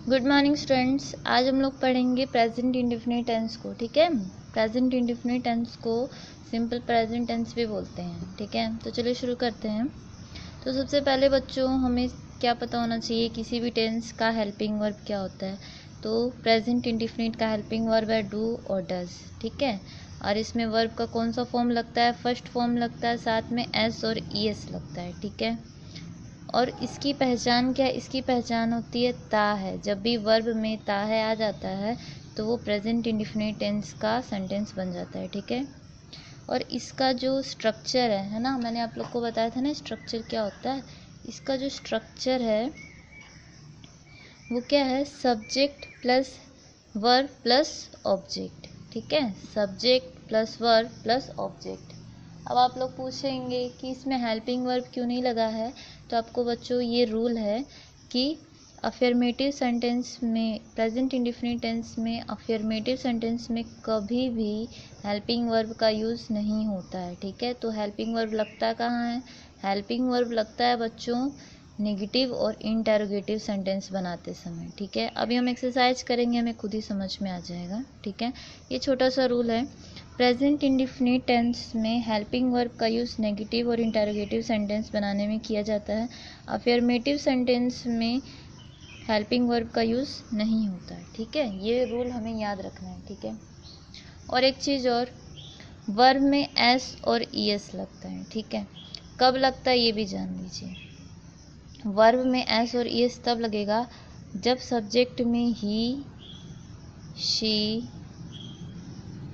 Good morning students. आज हम लोग पढ़ेंगे प्रेजेंट इंडेफिनिट टेंस को। ठीक है, प्रेजेंट इंडेफिनिट टेंस को सिंपल प्रेजेंट टेंस भी बोलते हैं। ठीक है, तो चलिए शुरू करते हैं। तो सबसे पहले बच्चों हमें क्या पता होना चाहिए किसी भी टेंस का हेल्पिंग वर्ब क्या होता है। तो प्रेजेंट इंडेफिनिट का हेल्पिंग वर्ब है डू और डज। ठीक है, और इसमें वर्ब का कौन सा फॉर्म लगता है? फर्स्ट फॉर्म लगता है, साथ में एस और ई एस लगता है। ठीक है, और इसकी पहचान क्या है? इसकी पहचान होती है ता है। जब भी वर्ब में ता है आ जाता है तो वो प्रेजेंट इंडेफिनिट टेंस का सेंटेंस बन जाता है। ठीक है, और इसका जो स्ट्रक्चर है ना, मैंने आप लोग को बताया था ना स्ट्रक्चर क्या होता है। इसका जो स्ट्रक्चर है वो क्या है? Subject plus verb plus object. ठीक है, subject plus verb plus object. अब आप लोग पूछेंगे कि इसमें हेल्पिंग वर्ब क्यों नहीं लगा है। तो आपको बच्चों ये रूल है कि अफर्मेटिव सेंटेंस में, प्रेजेंट इंडेफिनिट टेंस में, अफर्मेटिव सेंटेंस में कभी भी हेल्पिंग वर्ब का यूज़ नहीं होता है। ठीक है, तो हेल्पिंग वर्ब लगता कहाँ है? हेल्पिंग वर्ब लगता है बच्चों नेगेटिव और इंटरोगेटिव सेंटेंस बनाते समय। ठीक है, अभी हम एक्सरसाइज करेंगे, हमें खुद ही समझ में आ जाएगा। ठीक है, ये छोटा सा रूल है। प्रेजेंट इंडेफिनिट टेंस में हेल्पिंग वर्ब का यूज़ नेगेटिव और इंटरोगेटिव सेंटेंस बनाने में किया जाता है। अफर्मेटिव सेंटेंस में हेल्पिंग वर्ब का यूज़ नहीं होता है। ठीक है, ये रूल हमें याद रखना है। ठीक है, और एक चीज़ और, वर्ब में एस और ई एस लगता है। ठीक है, कब लगता है ये भी जान लीजिए। वर्ब में एस और ई एस तब लगेगा जब सब्जेक्ट में ही, शी,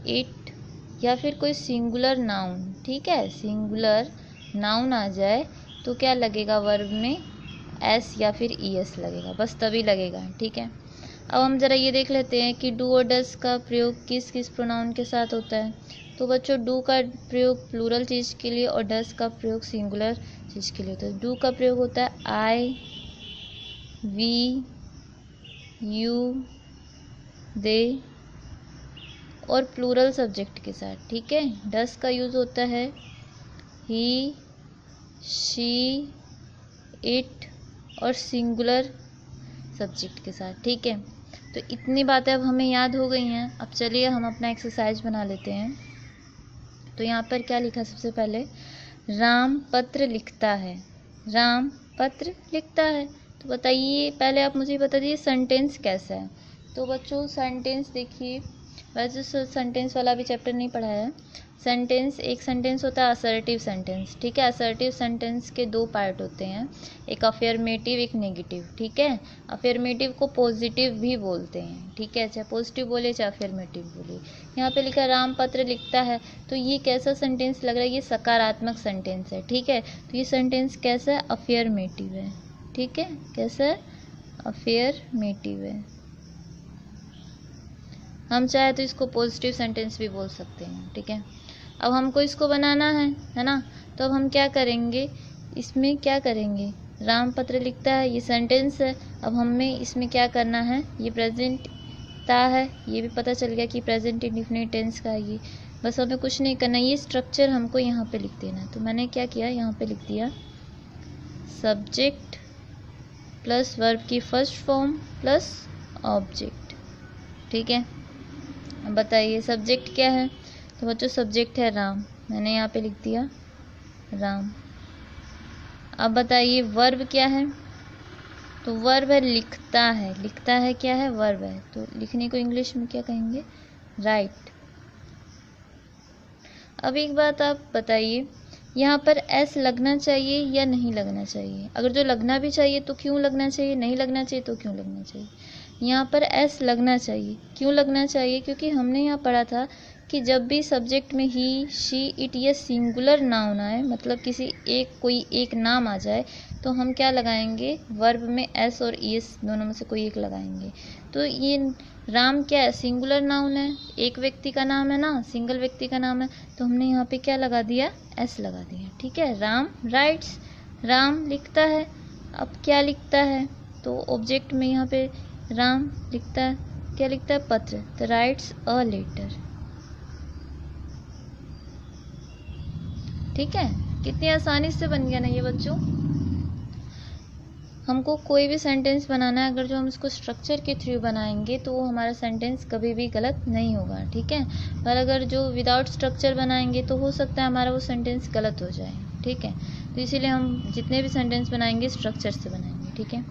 इट या फिर कोई सिंगुलर नाउन, ठीक है, सिंगुलर नाउन आ जाए तो क्या लगेगा? वर्ब में एस या फिर ई एस लगेगा, बस तभी लगेगा। ठीक है, अब हम ज़रा ये देख लेते हैं कि डू और डज का प्रयोग किस किस प्रोनाउन के साथ होता है। तो बच्चों डू का प्रयोग प्लूरल चीज़ के लिए और डज का प्रयोग सिंगुलर चीज़ के लिए होता है। डू का प्रयोग होता है आई, वी, यू, दे और प्लूरल सब्जेक्ट के साथ। ठीक है, डज का यूज़ होता है ही, शी, इट और सिंगुलर सब्जेक्ट के साथ। ठीक है, तो इतनी बातें अब हमें याद हो गई हैं। अब चलिए हम अपना एक्सरसाइज बना लेते हैं। तो यहाँ पर क्या लिखा? सबसे पहले राम पत्र लिखता है। राम पत्र लिखता है, तो बताइए, पहले आप मुझे बता दीजिए सेंटेंस कैसा है। तो बच्चों सेंटेंस देखिए, वैसे सेंटेंस वाला भी चैप्टर नहीं पढ़ा है। सेंटेंस, एक सेंटेंस होता है असर्टिव सेंटेंस। ठीक है, असर्टिव सेंटेंस के दो पार्ट होते हैं, एक अफर्मेटिव एक नेगेटिव। ठीक है, अफर्मेटिव को पॉजिटिव भी बोलते हैं। ठीक है, चाहे पॉजिटिव बोले चाहे अफर्मेटिव बोले। यहाँ पे लिखा राम पत्र लिखता है, तो ये कैसा सेंटेंस लग रहा है? ये सकारात्मक सेंटेंस है। ठीक है, तो ये सेंटेंस कैसा है? अफर्मेटिव है। ठीक है, कैसा है? अफर्मेटिव है। हम चाहे तो इसको पॉजिटिव सेंटेंस भी बोल सकते हैं। ठीक है, अब हमको इसको बनाना है ना, तो अब हम क्या करेंगे? इसमें क्या करेंगे? राम पत्र लिखता है, ये सेंटेंस है। अब हमें इसमें क्या करना है? ये प्रेजेंट ता है, ये भी पता चल गया कि प्रेजेंट इंडेफिनिट टेंस का है ये। बस हमें कुछ नहीं करना, ये स्ट्रक्चर हमको यहाँ पे लिख देना है। तो मैंने क्या किया, यहाँ पे लिख दिया सब्जेक्ट प्लस वर्ब की फर्स्ट फॉर्म प्लस ऑब्जेक्ट। ठीक है, अब बताइए सब्जेक्ट क्या है? तो बच्चों सब्जेक्ट है राम, मैंने यहाँ पे लिख दिया राम। अब बताइए वर्ब क्या है? तो वर्ब है लिखता है। लिखता है क्या है? वर्ब है। तो लिखने को इंग्लिश में क्या कहेंगे? राइट। अब एक बात आप बताइए, यहाँ पर एस लगना चाहिए या नहीं लगना चाहिए? अगर जो लगना भी चाहिए तो क्यों लगना चाहिए, नहीं लगना चाहिए तो क्यों लगना चाहिए? यहाँ पर एस लगना चाहिए। क्यों लगना चाहिए? क्योंकि हमने यहाँ पढ़ा था कि जब भी सब्जेक्ट में ही, शी, इट ये सिंगुलर नाउन आए, मतलब किसी एक, कोई एक नाम आ जाए, तो हम क्या लगाएंगे? वर्ब में एस और ई एस दोनों में से कोई एक लगाएंगे। तो ये राम क्या है? सिंगुलर नाउन है, एक व्यक्ति का नाम है ना, सिंगल व्यक्ति का नाम है, तो हमने यहाँ पे क्या लगा दिया? एस लगा दिया। ठीक है, राम राइट्स, राम लिखता है। अब क्या लिखता है? तो ऑब्जेक्ट में यहाँ पे राम लिखता है, क्या लिखता है? पत्र, तो राइट्स अ लेटर। ठीक है, कितनी आसानी से बन गया ना ये बच्चों। हमको कोई भी सेंटेंस बनाना है, अगर जो हम इसको स्ट्रक्चर के थ्रू बनाएंगे तो वो हमारा सेंटेंस कभी भी गलत नहीं होगा, ठीक है। पर अगर जो विदाउट स्ट्रक्चर बनाएंगे तो हो सकता है हमारा वो सेंटेंस गलत हो जाए, ठीक है। तो इसीलिए हम जितने भी सेंटेंस बनाएंगे स्ट्रक्चर से बनाएंगे, ठीक है।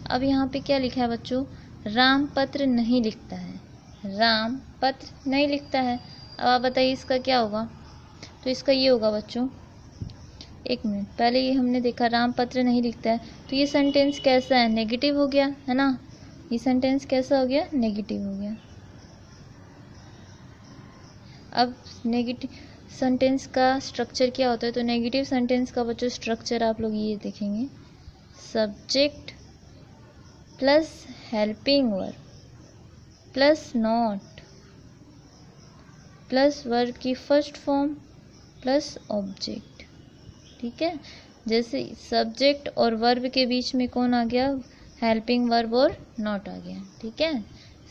अब यहाँ पे क्या लिखा है बच्चों, राम पत्र नहीं लिखता है, राम पत्र नहीं लिखता है। अब आप बताइए इसका क्या होगा, तो इसका ये होगा बच्चों, एक मिनट, पहले ये हमने देखा राम पत्र नहीं लिखता है, तो ये सेंटेंस कैसा है, नेगेटिव हो गया है ना। ये सेंटेंस कैसा हो गया, नेगेटिव हो गया। अब नेगेटिव सेंटेंस का स्ट्रक्चर क्या होता है, तो नेगेटिव सेंटेंस का बच्चों स्ट्रक्चर आप लोग ये देखेंगे, subject plus helping verb plus not plus verb की फर्स्ट फॉर्म प्लस ऑब्जेक्ट, ठीक है। जैसे सब्जेक्ट और वर्ब के बीच में कौन आ गया, हेल्पिंग वर्ब और नॉट आ गया, ठीक है।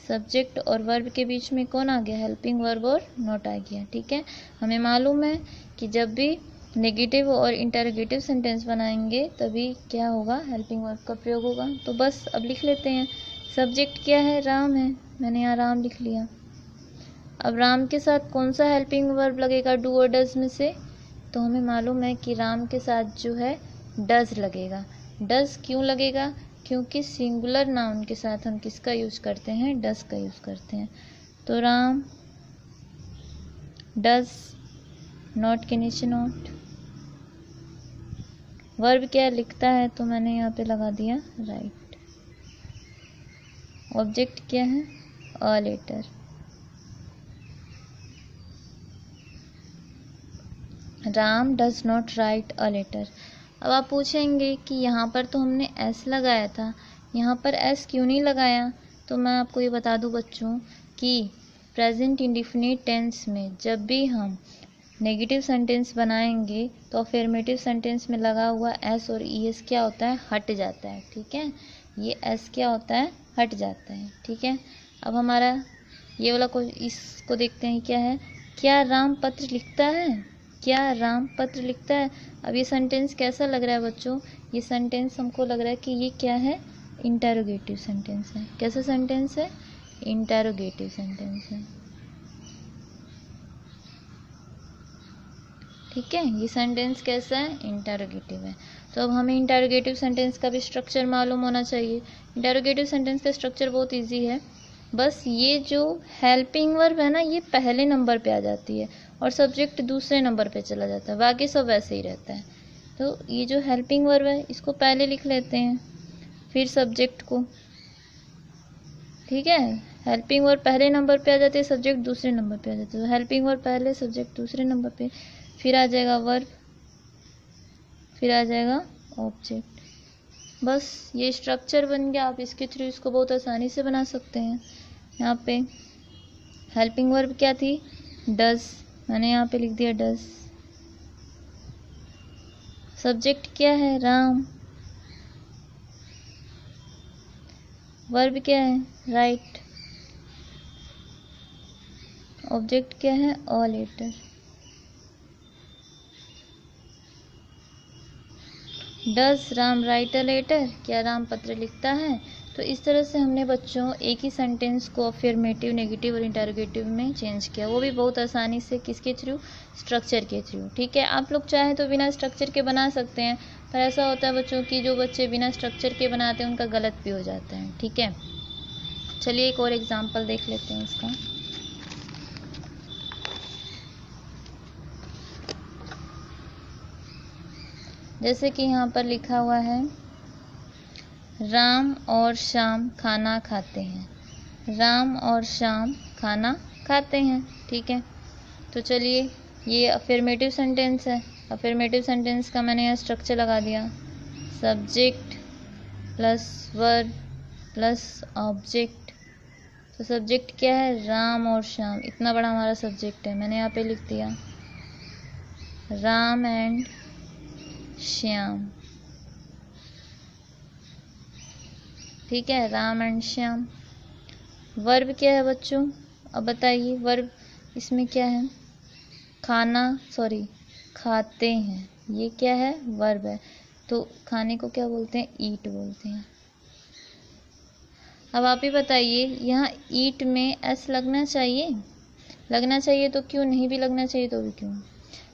सब्जेक्ट और वर्ब के बीच में कौन आ गया, हेल्पिंग वर्ब और नॉट आ गया, ठीक है। हमें मालूम है कि जब भी नेगेटिव और इंटरोगेटिव सेंटेंस बनाएंगे तभी क्या होगा, हेल्पिंग वर्ब का प्रयोग होगा। तो बस अब लिख लेते हैं, सब्जेक्ट क्या है, राम है, मैंने यहाँ राम लिख लिया। अब राम के साथ कौन सा हेल्पिंग वर्ब लगेगा डू और डज में से, तो हमें मालूम है कि राम के साथ जो है डज लगेगा। डज क्यों लगेगा, क्योंकि सिंगुलर नाउन के साथ हम किसका यूज करते हैं, डज का यूज करते हैं। तो राम डज, नॉट के नीचे नॉट, वर्ब क्या लिखता है, तो मैंने यहाँ पे लगा दिया राइट। ऑब्जेक्ट क्या है, a letter. Ram does not write a letter. अब आप पूछेंगे कि यहाँ पर तो हमने एस लगाया था, यहाँ पर एस क्यों नहीं लगाया, तो मैं आपको ये बता दूं बच्चों कि प्रेजेंट इंडिफिनिट टेंस में जब भी हम नेगेटिव सेंटेंस बनाएंगे तो अफर्मेटिव सेंटेंस में लगा हुआ एस और ई एस क्या होता है, हट जाता है, ठीक है। ये एस क्या होता है, हट जाता है, ठीक है। अब हमारा ये वाला इसको देखते हैं क्या है, क्या राम पत्र लिखता है, क्या राम पत्र लिखता है। अब ये सेंटेंस कैसा लग रहा है बच्चों, ये सेंटेंस हमको लग रहा है कि ये क्या है, इंटरोगेटिव सेंटेंस है। कैसा सेंटेंस है, इंटरोगेटिव सेंटेंस है, ठीक है। ये सेंटेंस कैसा है, इंटरोगेटिव है। तो अब हमें इंटरोगेटिव सेंटेंस का भी स्ट्रक्चर मालूम होना चाहिए। इंटरोगेटिव सेंटेंस का स्ट्रक्चर बहुत इजी है, बस ये जो हेल्पिंग वर्ब है ना ये पहले नंबर पे आ जाती है और सब्जेक्ट दूसरे नंबर पे चला जाता है, बाकी सब वैसे ही रहता है। तो ये जो हेल्पिंग वर्ब है इसको पहले लिख लेते हैं, फिर सब्जेक्ट को, ठीक है। हेल्पिंग वर्ब पहले नंबर पे आ जाती है, सब्जेक्ट दूसरे नंबर पे आ जाता है। तो हेल्पिंग वर्ब पहले, सब्जेक्ट दूसरे नंबर पे, फिर आ जाएगा वर्ब, फिर आ जाएगा ऑब्जेक्ट। बस ये स्ट्रक्चर बन गया। आप इसके थ्रू इसको बहुत आसानी से बना सकते हैं। यहाँ पे हेल्पिंग वर्ब क्या थी, डज, मैंने यहाँ पे लिख दिया डज। सब्जेक्ट क्या है, राम। वर्ब क्या है, राइट। ऑब्जेक्ट क्या है, a letter. Does Ram write a letter, क्या राम पत्र लिखता है। तो इस तरह से हमने बच्चों एक ही सेंटेंस को अफर्मेटिव, नेगेटिव और इंटरोगेटिव में चेंज किया, वो भी बहुत आसानी से, किसके थ्रू, स्ट्रक्चर के थ्रू, ठीक है। आप लोग चाहें तो बिना स्ट्रक्चर के बना सकते हैं, पर ऐसा होता है बच्चों कि जो बच्चे बिना स्ट्रक्चर के बनाते हैं उनका गलत भी हो जाता है, ठीक है। चलिए एक और एग्जाम्पल देख लेते हैं इसका। जैसे कि यहाँ पर लिखा हुआ है, राम और श्याम खाना खाते हैं। राम और श्याम खाना खाते हैं, ठीक है। तो चलिए ये अफर्मेटिव सेंटेंस है। अफर्मेटिव सेंटेंस का मैंने यहाँ स्ट्रक्चर लगा दिया, subject plus verb plus object. तो सब्जेक्ट क्या है, राम और श्याम, इतना बड़ा हमारा सब्जेक्ट है, मैंने यहाँ पे लिख दिया राम एंड श्याम, ठीक है, राम एंड श्याम। वर्ब क्या है बच्चों, अब बताइए वर्ब इसमें क्या है, खाना, सॉरी खाते हैं, ये क्या है, वर्ब है। तो खाने को क्या बोलते हैं? ईट बोलते हैं। अब आप ही बताइए, यहाँ ईट में एस लगना चाहिए? लगना चाहिए तो क्यों? नहीं भी लगना चाहिए तो भी क्यों?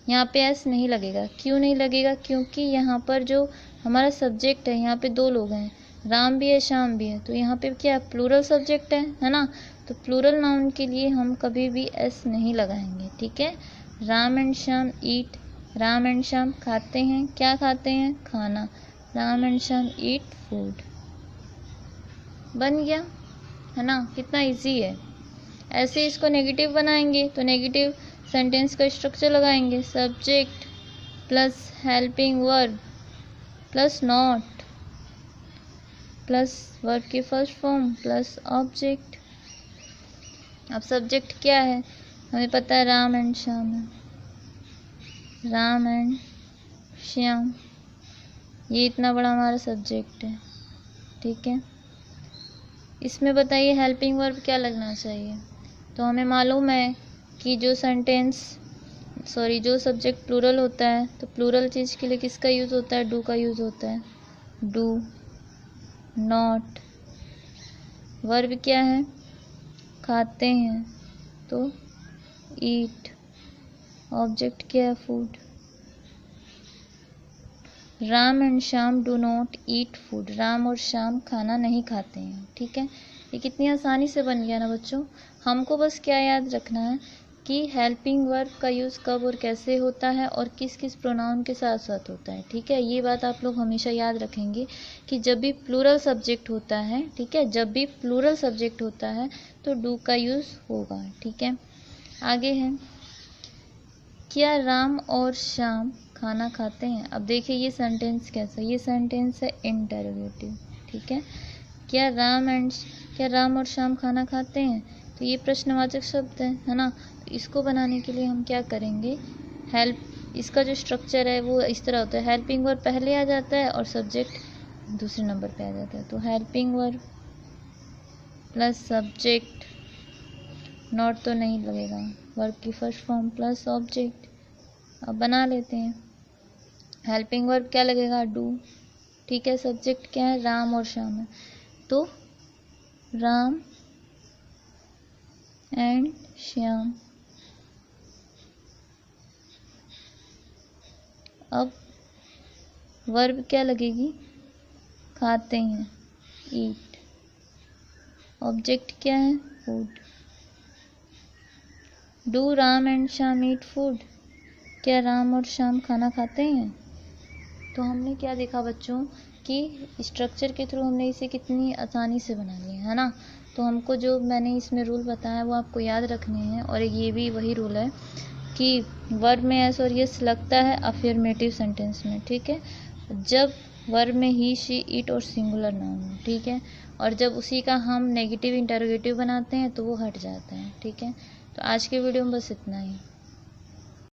यहाँ पे एस नहीं लगेगा। क्यों नहीं लगेगा? क्योंकि यहाँ पर जो हमारा सब्जेक्ट है, यहाँ पे दो लोग हैं, राम भी है श्याम भी है, तो यहाँ पे क्या प्लूरल सब्जेक्ट है ना? तो प्लूरल नाउन के लिए हम कभी भी एस नहीं लगाएंगे, ठीक है। Ram and Shyam eat, Ram and Shyam खाते हैं, क्या खाते हैं? खाना। Ram and Shyam eat food. बन गया, है ना? कितना इजी है। ऐसे इसको नेगेटिव बनाएंगे तो नेगेटिव सेंटेंस का स्ट्रक्चर लगाएंगे, subject plus helping verb plus not plus verb की फर्स्ट फॉर्म प्लस ऑब्जेक्ट। अब सब्जेक्ट क्या है? हमें पता है राम एंड श्याम है, राम एंड श्याम, ये इतना बड़ा हमारा सब्जेक्ट है, ठीक है। इसमें बताइए हेल्पिंग वर्ब क्या लगना चाहिए? तो हमें मालूम है कि जो सब्जेक्ट प्लूरल होता है तो प्लूरल चीज़ के लिए किसका यूज़ होता है? डू का यूज़ होता है। डू। नॉट। वर्ब क्या है? खाते हैं तो ईट। ऑब्जेक्ट क्या है? Food. Ram and Shyam do not eat food. Ram और श्याम खाना नहीं खाते हैं, ठीक है। ये कितनी आसानी से बन गया ना बच्चों। हमको बस क्या याद रखना है कि हेल्पिंग वर्ब का यूज़ कब और कैसे होता है और किस किस प्रोनाउन के साथ साथ होता है, ठीक है। ये बात आप लोग हमेशा याद रखेंगे कि जब भी प्लूरल सब्जेक्ट होता है, ठीक है, जब भी प्लूरल सब्जेक्ट होता है तो डू का यूज़ होगा, ठीक है। आगे है, क्या राम और श्याम खाना खाते हैं? अब देखिए ये सेंटेंस कैसा, ये सेंटेंस है इंटरोगेटिव, ठीक है। क्या राम और श्याम खाना खाते हैं? तो ये प्रश्नवाचक शब्द है ना। तो इसको बनाने के लिए हम क्या करेंगे? इसका जो स्ट्रक्चर है वो इस तरह होता है, हेल्पिंग वर्ब पहले आ जाता है और सब्जेक्ट दूसरे नंबर पे आ जाता है। तो helping verb plus subject, not तो नहीं लगेगा, वर्ब की फर्स्ट फॉर्म प्लस ऑब्जेक्ट। अब बना लेते हैं। हेल्पिंग वर्ब क्या लगेगा? डू, ठीक है। सब्जेक्ट क्या है? राम और श्याम है, तो राम एंड श्याम। अब वर्ब क्या लगेगी? खाते हैं, ईट। ऑब्जेक्ट क्या है? Food. Do Ram and Shyam eat food? क्या राम और श्याम खाना खाते हैं? तो हमने क्या देखा बच्चों कि स्ट्रक्चर के थ्रू हमने इसे कितनी आसानी से बना लिया, है ना। तो हमको जो मैंने इसमें रूल बताया वो आपको याद रखने हैं। और ये भी वही रूल है कि वर्ब में एस और यस लगता है अफर्मेटिव सेंटेंस में, ठीक है, जब वर्ब में ही, शी, इट और सिंगुलर नाउन हो, ठीक है। और जब उसी का हम नेगेटिव इंटरोगेटिव बनाते हैं तो वो हट जाता है, ठीक है। तो आज के वीडियो में बस इतना ही।